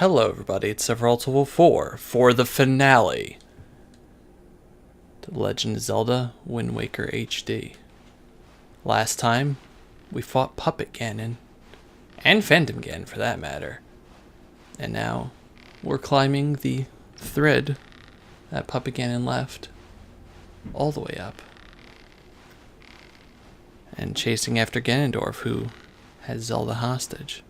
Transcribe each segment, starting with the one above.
Hello everybody, it's Sephiroth4 for the finale to The Legend of Zelda Wind Waker HD. Last time, we fought Puppet Ganon, and Phantom Ganon for that matter. And now, we're climbing the thread that Puppet Ganon left, all the way up. And chasing after Ganondorf, who has Zelda hostage.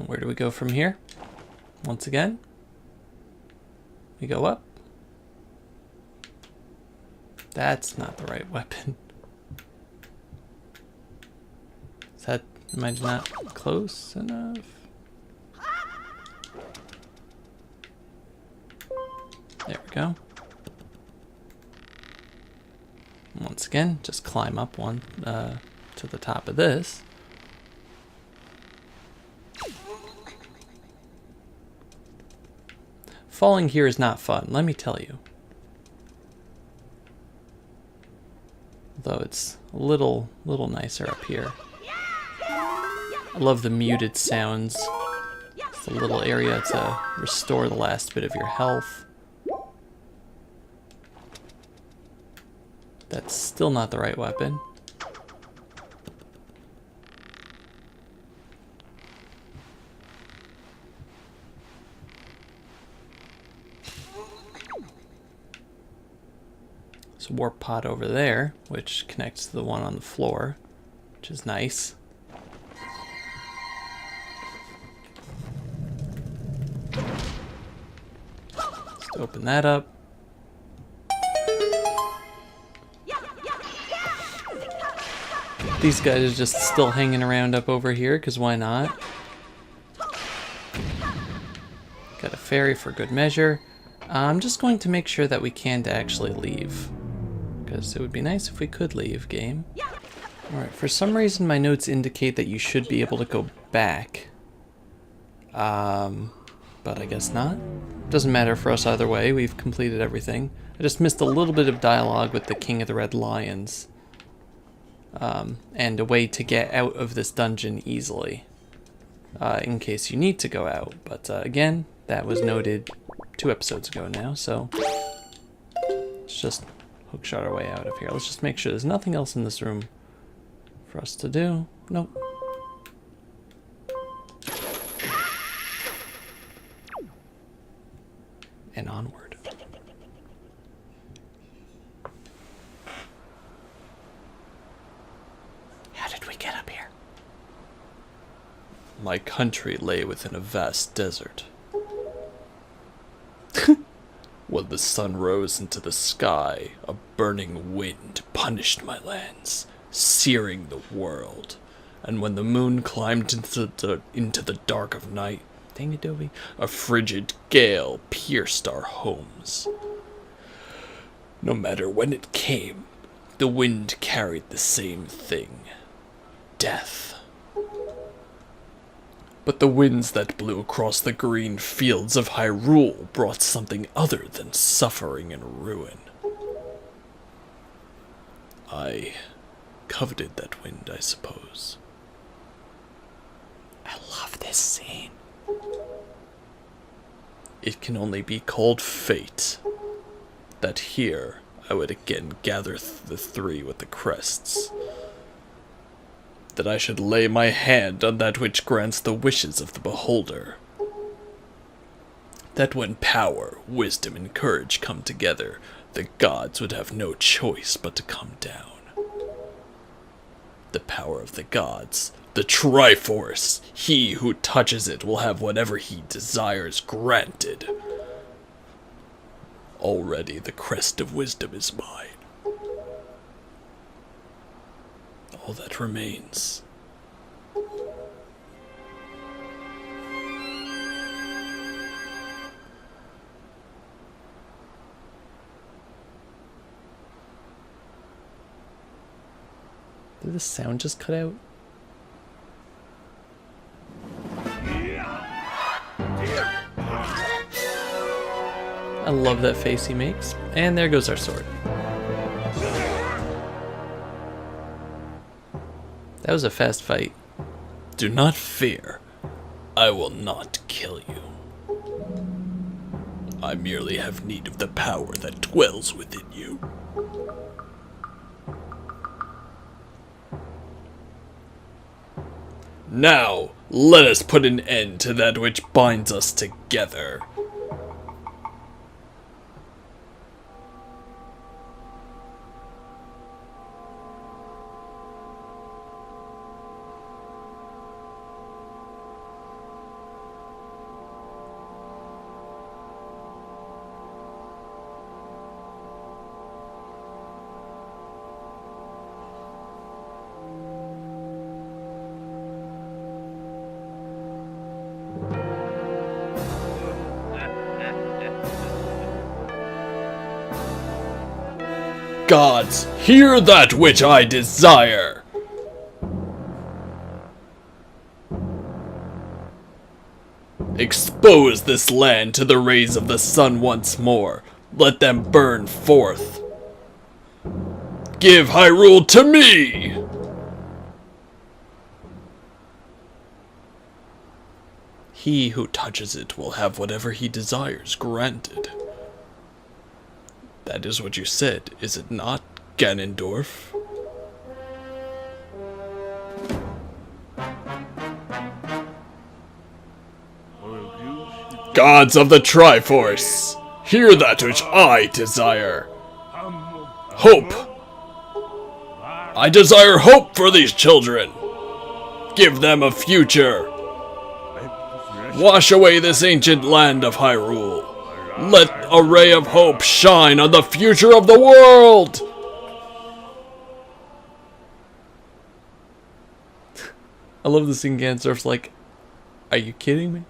Where do we go from here? Once again, we go up. That's not the right weapon. Is that, am I not close enough? There we go. Once again, just climb up one to the top of this. Falling here is not fun, let me tell you. Though it's a little nicer up here. I love the muted sounds. It's a little area to restore the last bit of your health. That's still not the right weapon. There's a warp pod over there, which connects to the one on the floor, which is nice. Let's open that up. These guys are just still hanging around up over here, because why not? Got a fairy for good measure. I'm just going to make sure that we can't actually leave, because it would be nice if we could leave, game. Alright, for some reason my notes indicate that you should be able to go back. But I guess not. Doesn't matter for us either way, we've completed everything. I just missed a little bit of dialogue with the King of the Red Lions. And a way to get out of this dungeon easily, in case you need to go out. But again, that was noted 2 episodes ago now, so let's just hookshot our way out of here. Let's just make sure there's nothing else in this room for us to do. Nope. And onward. My country lay within a vast desert. When the sun rose into the sky, a burning wind punished my lands, searing the world. And when the moon climbed into the dark of night, dang it, Dobie, a frigid gale pierced our homes. No matter when it came, the wind carried the same thing: death. But the winds that blew across the green fields of Hyrule brought something other than suffering and ruin. I coveted that wind, I suppose. I love this scene. It can only be called fate, that here I would again gather the 3 with the crests. That I should lay my hand on that which grants the wishes of the beholder. That when power, wisdom, and courage come together, the gods would have no choice but to come down. The power of the gods, the Triforce, he who touches it will have whatever he desires granted. Already the crest of wisdom is mine. All that remains. Did the sound just cut out? I love that face he makes. And there goes our sword. That was a fast fight. Do not fear. I will not kill you. I merely have need of the power that dwells within you. Now, let us put an end to that which binds us together. Gods, hear that which I desire! Expose this land to the rays of the sun once more. Let them burn forth. Give Hyrule to me! He who touches it will have whatever he desires granted. That is what you said, is it not, Ganondorf? Gods of the Triforce, hear that which I desire. Hope. I desire hope for these children. Give them a future. Wash away this ancient land of Hyrule. Let a ray of hope shine on the future of the world! I love the scene Ganondorf's like, are you kidding me?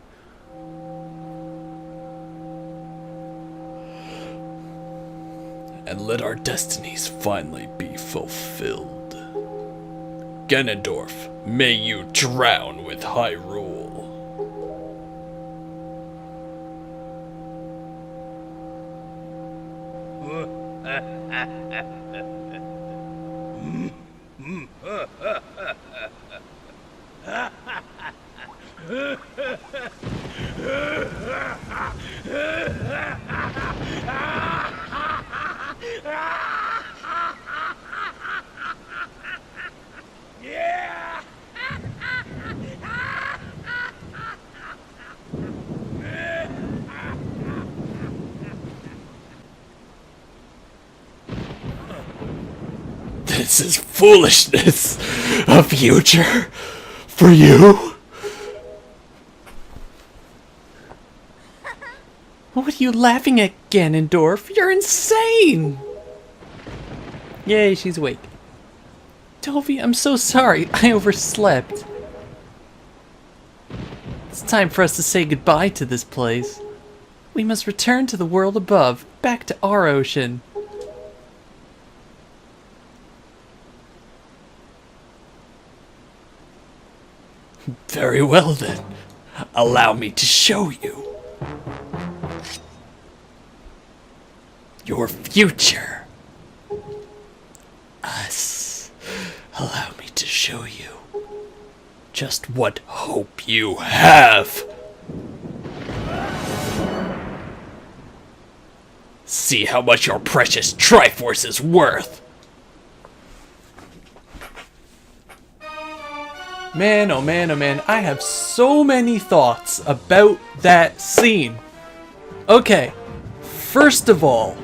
And let our destinies finally be fulfilled. Ganondorf, may you drown with Hyrule. This is foolishness. A future for you? What are you laughing at, Ganondorf? You're insane! Yay, she's awake. Tovi, I'm so sorry. I overslept. It's time for us to say goodbye to this place. We must return to the world above, back to our ocean. Very well then. Allow me to show you. Your future. Us. Allow me to show you just what hope you have. See how much your precious Triforce is worth. Man, oh man, oh man, I have so many thoughts about that scene. Okay, first of all,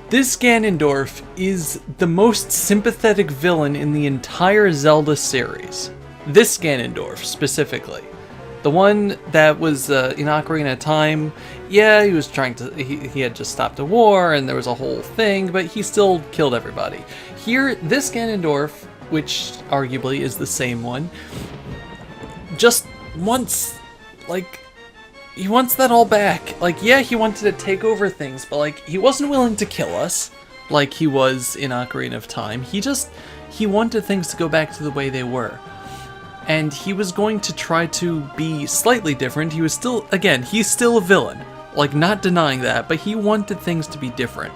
this Ganondorf is the most sympathetic villain in the entire Zelda series. This Ganondorf, specifically. The one that was in Ocarina of Time, yeah, he was trying to, he had just stopped a war and there was a whole thing, but he still killed everybody. Here, this Ganondorf, which arguably is the same one, just wants, like, he wants that all back. Like, yeah, he wanted to take over things, but, like, he wasn't willing to kill us, like he was in Ocarina of Time. He wanted things to go back to the way they were. And he was going to try to be slightly different. He was still, again, he's still a villain. like, not denying that, but he wanted things to be different.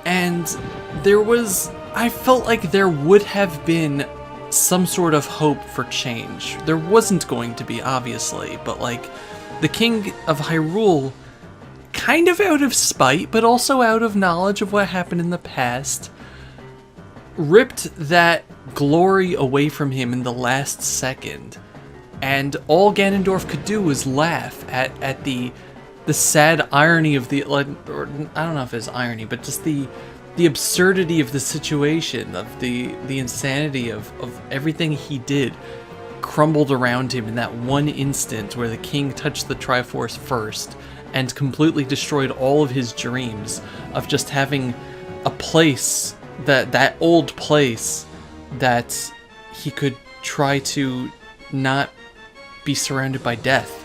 And I felt like there would have been some sort of hope for change. There wasn't going to be, obviously, but like, the King of Hyrule, kind of out of spite, but also out of knowledge of what happened in the past, ripped that glory away from him in the last second. And all Ganondorf could do was laugh at the sad irony of the, like, or I don't know if it's irony, but just the absurdity of the situation, of the insanity of everything he did crumbled around him in that one instant where the king touched the Triforce first and completely destroyed all of his dreams of just having a place, that old place that he could try to not be surrounded by death.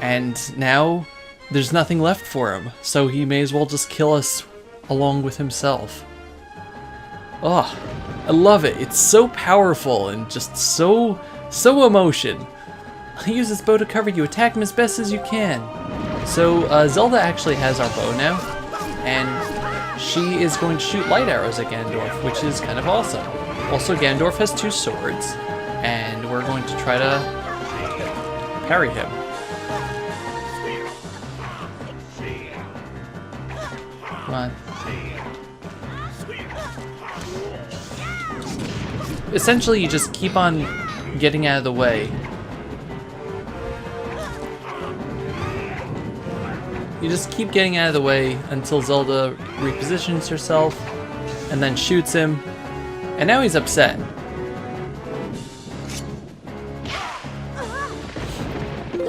And now there's nothing left for him, so he may as well just kill us along with himself. Oh, I love it. It's so powerful and just so emotion. Use this bow to cover you. Attack him as best as you can. So Zelda actually has our bow now, and she is going to shoot light arrows at Ganondorf, which is kind of awesome. Also, Ganondorf has 2 swords, and we're going to try to parry him. Come on. Essentially, you just keep on getting out of the way. You just keep getting out of the way until Zelda repositions herself and then shoots him. And now he's upset.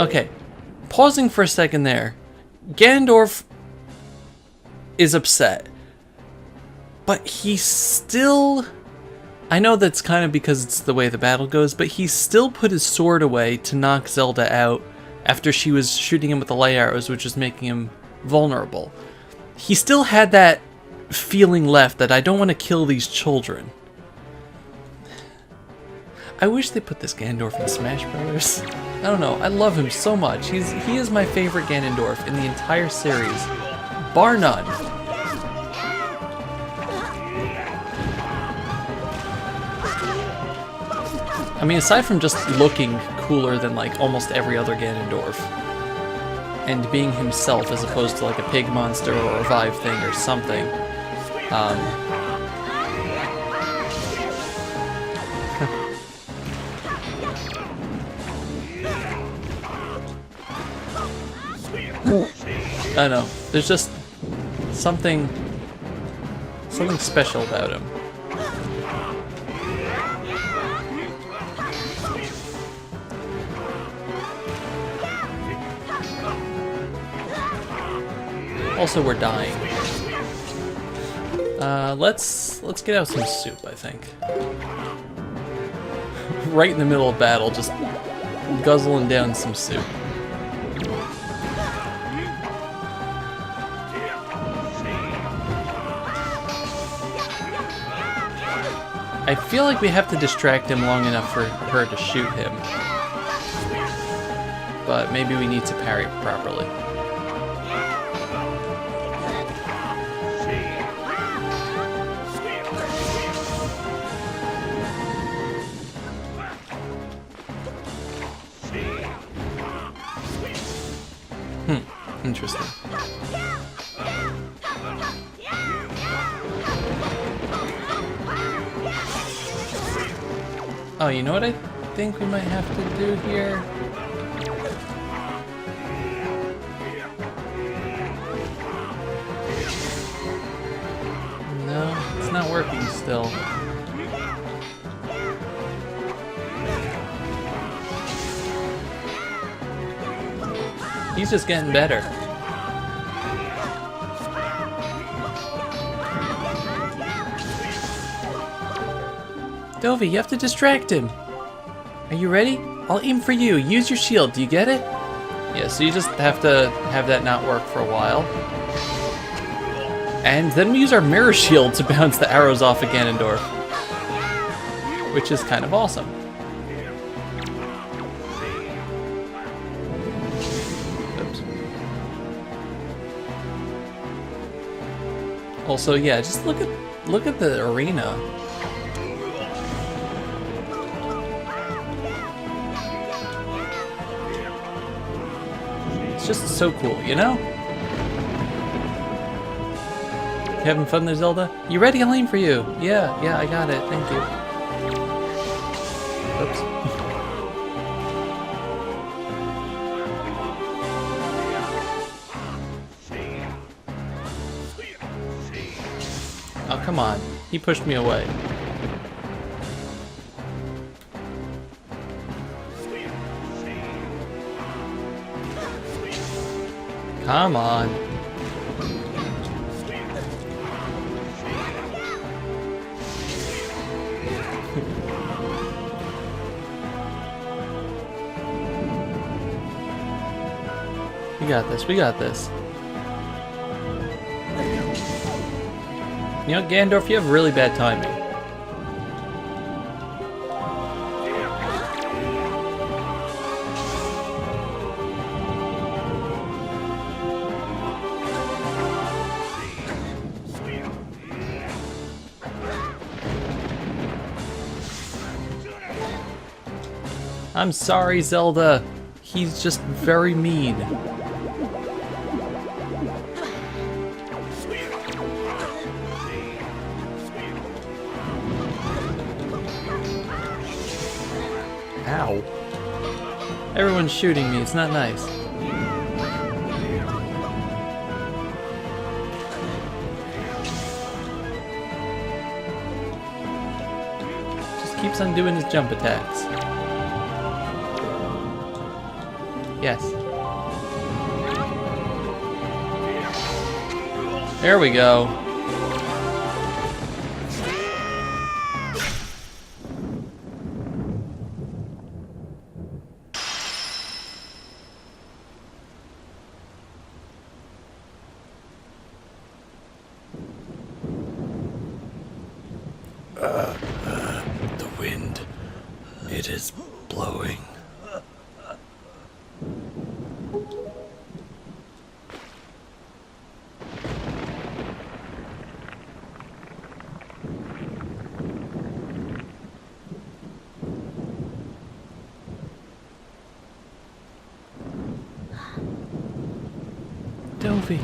Okay, pausing for a second there. Ganondorf is upset, but he still, I know that's kind of because it's the way the battle goes, but he still put his sword away to knock Zelda out after she was shooting him with the light arrows, which was making him vulnerable. He still had that feeling left that I don't want to kill these children. I wish they put this Ganondorf in Smash Brothers. I don't know, I love him so much. He is my favorite Ganondorf in the entire series, bar none. I mean, aside from just looking cooler than like almost every other Ganondorf, and being himself as opposed to like a pig monster or a revive thing or something, I don't know, there's just something special about him. Also, we're dying. Let's get out some soup, I think. Right in the middle of battle, just guzzling down some soup. I feel like we have to distract him long enough for her to shoot him. But maybe we need to parry properly. Interesting. Oh, you know what I think we might have to do here? No, it's not working still. He's just getting better. Dovey, you have to distract him. Are you ready? I'll aim for you. Use your shield. Do you get it? Yeah, so you just have to have that not work for a while. And then we use our mirror shield to bounce the arrows off of Ganondorf, which is kind of awesome. Also, yeah, just look at the arena. It's just so cool, you know? You having fun there, Zelda? You ready? I'm waiting for you. Yeah, I got it. Thank you. Oops. Oh, come on. He pushed me away. Come on. We got this, we got this. You know, Ganondorf, you have really bad timing. I'm sorry, Zelda. He's just very mean. Ow. Everyone's shooting me, it's not nice. Just keeps on doing his jump attacks. Yes. There we go. The wind. It is blowing. Delphi.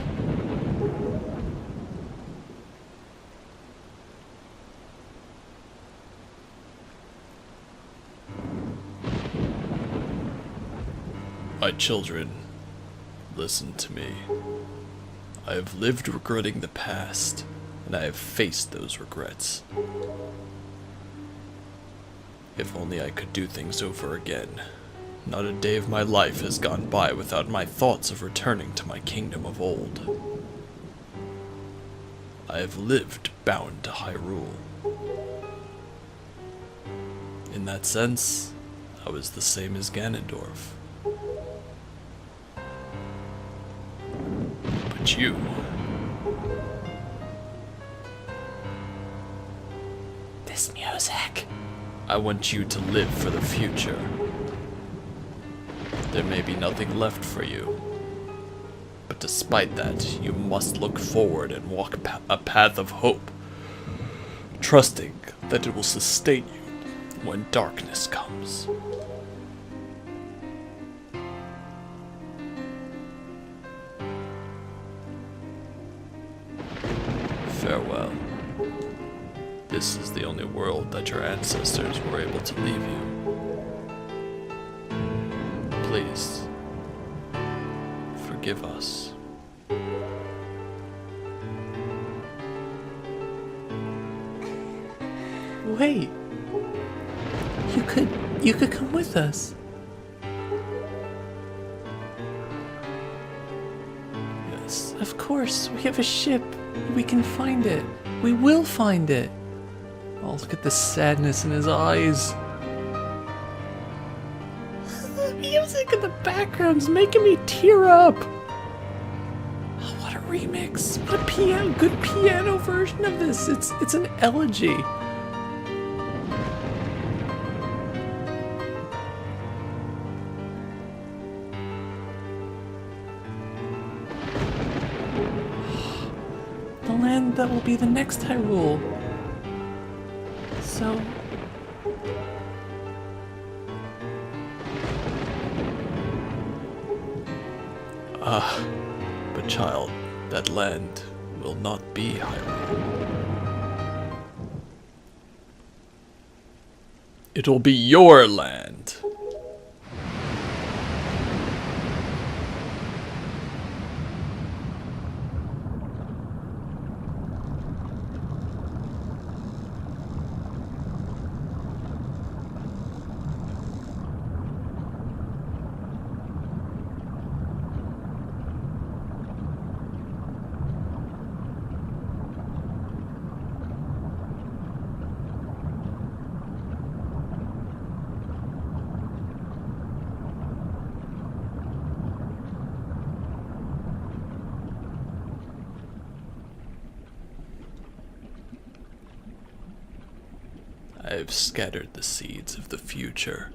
My children, listen to me. I have lived regretting the past, and I have faced those regrets. If only I could do things over again. Not a day of my life has gone by without my thoughts of returning to my kingdom of old. I have lived bound to Hyrule. In that sense, I was the same as Ganondorf. But you... This music... I want you to live for the future. There may be nothing left for you. But despite that, you must look forward and walk a path of hope, trusting that it will sustain you when darkness comes. Farewell. This is the only world that your ancestors were able to leave you. Please, forgive us. Wait. You could come with us. Yes. Of course, we have a ship. We can find it. We will find it. Oh, look at the sadness in his eyes. The music in the background's making me tear up. Oh, what a remix. What a good piano version of this. It's an elegy. The land that will be the next Hyrule. So... but child, that land will not be Hyrule. It'll be your land. I've scattered the seeds of the future.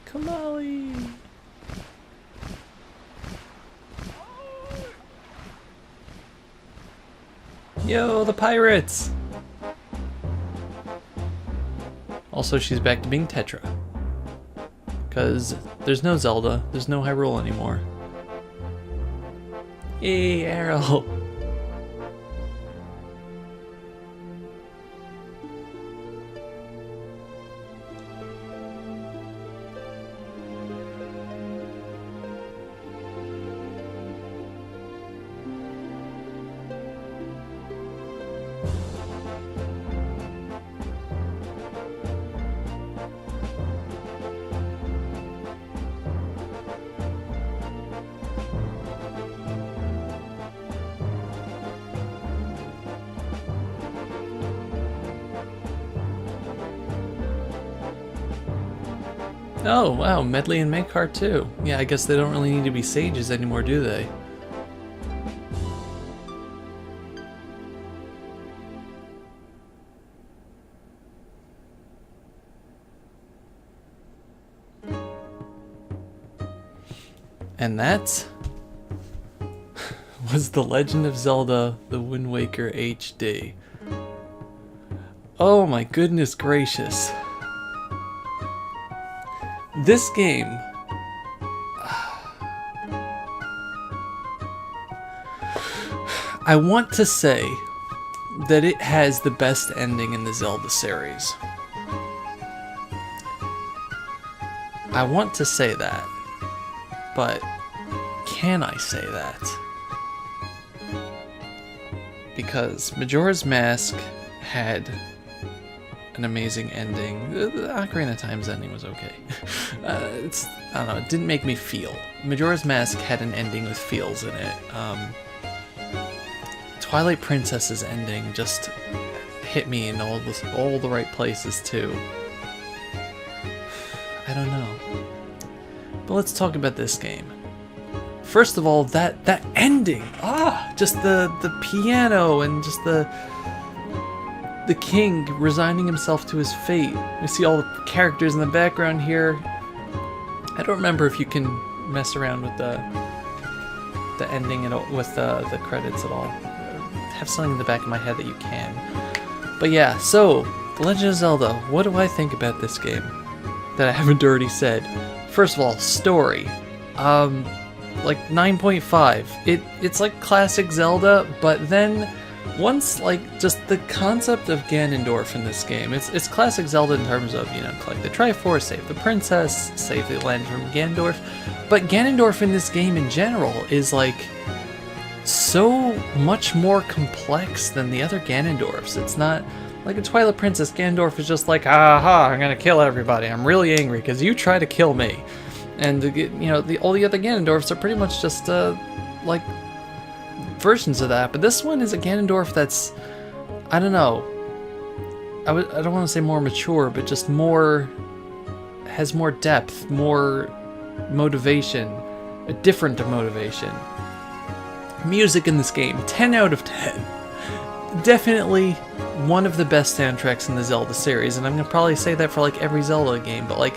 Kamali! Yo, the pirates! Also, she's back to being Tetra. Because there's no Zelda, there's no Hyrule anymore. Yay, Arrow! Oh, wow, Medley and Makar too. Yeah, I guess they don't really need to be sages anymore, do they? And that was The Legend of Zelda: The Wind Waker HD. Oh my goodness gracious. This game, I want to say that it has the best ending in the Zelda series. I want to say that, but can I say that? Because Majora's Mask had an amazing ending. The Ocarina of Time's ending was okay. I don't know, it didn't make me feel. Majora's Mask had an ending with feels in it. Twilight Princess's ending just hit me in all the right places too. I don't know. But let's talk about this game. First of all, that ending! Just the piano and just the king resigning himself to his fate. We see all the characters in the background here. I don't remember if you can mess around with the ending and with the credits at all. I have something in the back of my head that you can. But yeah, so The Legend of Zelda. What do I think about this game that I haven't already said? First of all, story. Like 9.5. It's like classic Zelda, but then once, like, just the concept of Ganondorf in this game, it's classic Zelda in terms of, you know, collect the Triforce, save the princess, save the land from Ganondorf, but Ganondorf in this game in general is, like, so much more complex than the other Ganondorfs. It's not, like in Twilight Princess, Ganondorf is just like, aha, I'm gonna kill everybody, I'm really angry because you try to kill me. And, you know, all the other Ganondorfs are pretty much just, like, versions of that, but this one is a Ganondorf that's, I don't know, I don't want to say more mature, but just more, has more depth, more motivation, a different motivation. Music in this game, 10 out of 10. Definitely one of the best soundtracks in the Zelda series, and I'm gonna probably say that for like every Zelda game, but like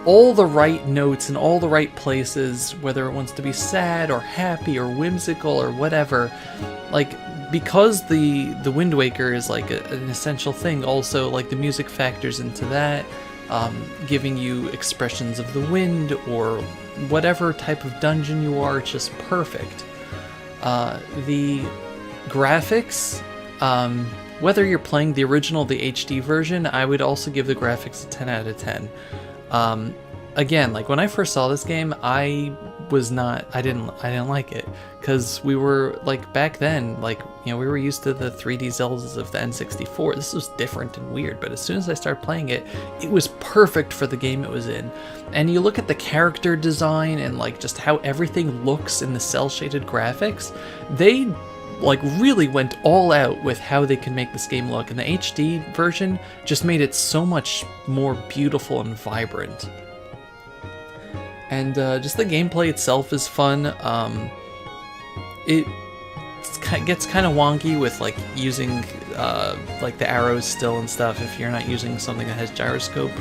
all the right notes in all the right places, whether it wants to be sad or happy or whimsical or whatever, like because the Wind Waker is like an essential thing, also like the music factors into that, giving you expressions of the wind or whatever type of dungeon you are, it's just perfect. The graphics, whether you're playing the original, the HD version, I would also give the graphics a 10 out of 10. Again, like when I first saw this game, I didn't like it, because we were like, back then, like, you know, we were used to the 3D Zeldas of the N64. This was different and weird, but as soon as I started playing it, it was perfect for the game it was in. And you look at the character design and like just how everything looks in the cel-shaded graphics, they like really went all out with how they can make this game look, and the HD version just made it so much more beautiful and vibrant. And just the gameplay itself is fun. It gets kind of wonky with like using like the arrows still and stuff if you're not using something that has gyroscope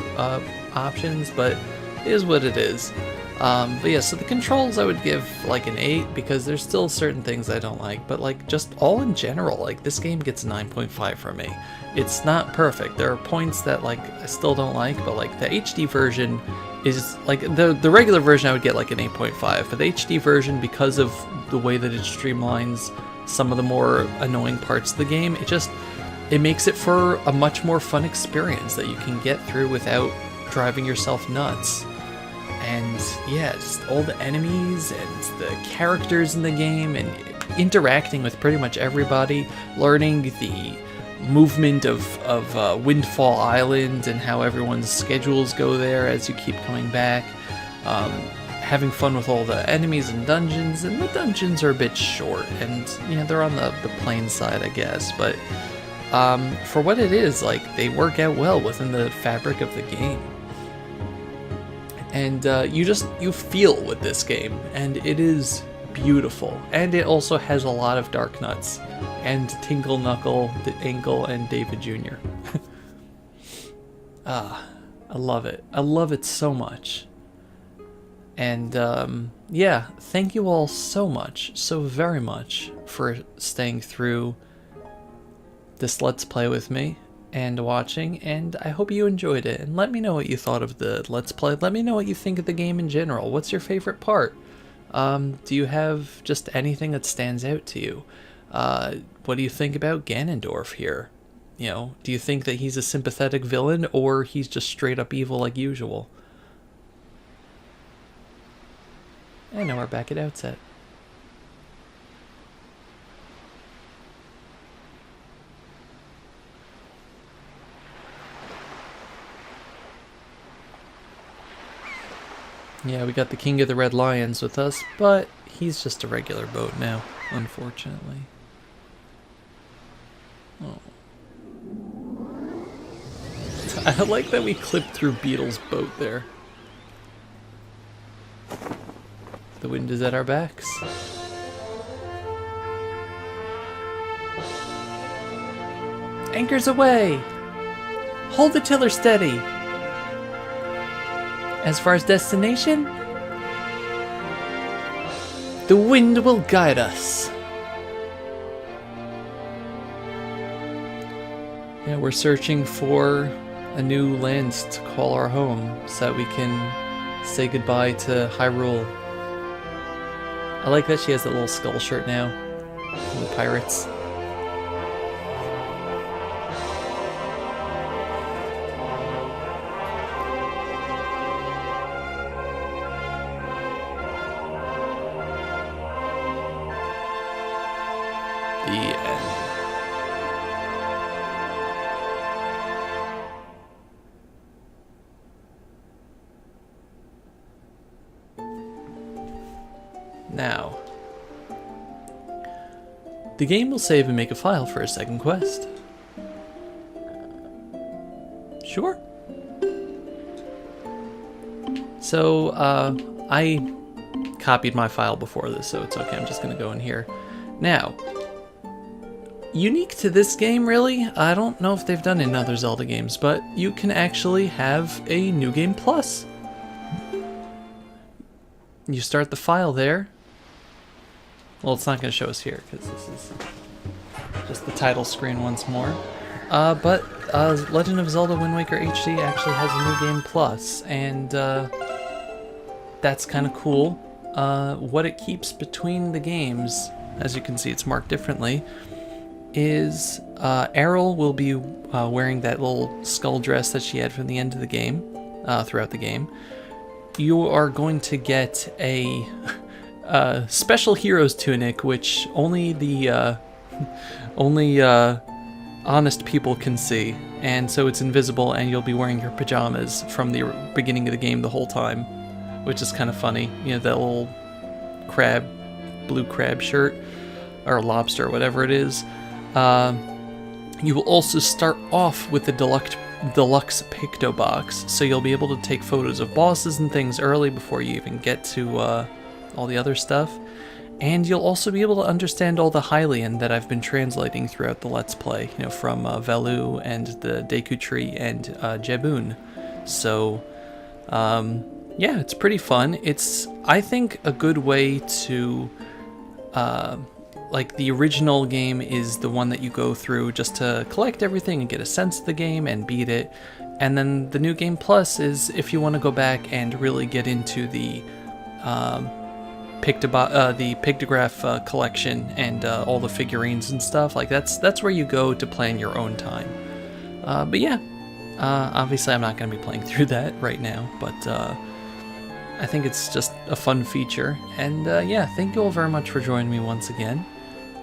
options, but it is what it is. But yeah, so the controls I would give like an 8, because there's still certain things I don't like, but like just all in general, like this game gets a 9.5 from me. It's not perfect. There are points that like I still don't like, but like the HD version is like the regular version I would get like an 8.5, but the HD version, because of the way that it streamlines some of the more annoying parts of the game, it makes it for a much more fun experience that you can get through without driving yourself nuts. And yeah, just all the enemies and the characters in the game, and interacting with pretty much everybody, learning the movement of Windfall Island and how everyone's schedules go there as you keep coming back. Having fun with all the enemies and dungeons, and the dungeons are a bit short, and you know, they're on the plain side, I guess, but for what it is, like, they work out well within the fabric of the game. And you feel with this game, and it is beautiful, and it also has a lot of dark nuts, and Tinkle Knuckle, Inkle, and David Jr. I love it. I love it so much. And yeah, thank you all so much, so very much, for staying through this Let's Play with me and watching, and I hope you enjoyed it, and let me know what you thought of the Let's Play. Let me know what you think of the game in general. What's your favorite part? Do you have just anything that stands out to you? What do you think about Ganondorf here? You know, do you think that he's a sympathetic villain, or he's just straight up evil like usual? And now we're back at Outset. Yeah, we got the King of the Red Lions with us, but he's just a regular boat now, unfortunately. Oh. I like that we clipped through Beetle's boat there. The wind is at our backs. Anchors away! Hold the tiller steady! As far as destination, the wind will guide us. Yeah, we're searching for a new land to call our home so that we can say goodbye to Hyrule. I like that she has that little skull shirt now from the pirates. The end. Now, the game will save and make a file for a second quest. Sure. So, I copied my file before this, so it's okay. I'm just going to go in here. Now, unique to this game, really, I don't know if they've done it in other Zelda games, but you can actually have a New Game Plus. You start the file there. Well, it's not going to show us here, because this is just the title screen once more. But Legend of Zelda Wind Waker HD actually has a New Game Plus, and that's kind of cool. What it keeps between the games, as you can see it's marked differently, is Aryll will be wearing that little skull dress that she had from the end of the game, throughout the game. You are going to get a special hero's tunic, which only the honest people can see, and so it's invisible, and you'll be wearing your pajamas from the beginning of the game the whole time, which is kind of funny. You know, that little blue crab shirt, or lobster, whatever it is. You will also start off with the deluxe picto box, so you'll be able to take photos of bosses and things early before you even get to all the other stuff. And you'll also be able to understand all the Hylian that I've been translating throughout the Let's Play, you know, from Velu and the Deku Tree and Jebun. So, yeah, it's pretty fun. It's, I think, a good way to, like, the original game is the one that you go through just to collect everything and get a sense of the game and beat it. And then the New Game Plus is if you want to go back and really get into the pictograph collection and all the figurines and stuff. Like, that's where you go to plan your own time. But yeah, obviously I'm not going to be playing through that right now, but I think it's just a fun feature. And yeah, thank you all very much for joining me once again.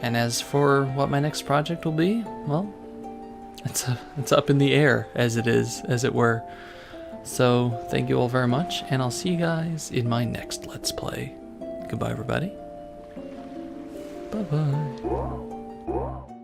And as for what my next project will be, well, it's up in the air, as it were. So thank you all very much, and I'll see you guys in my next Let's Play. Goodbye, everybody. Bye-bye.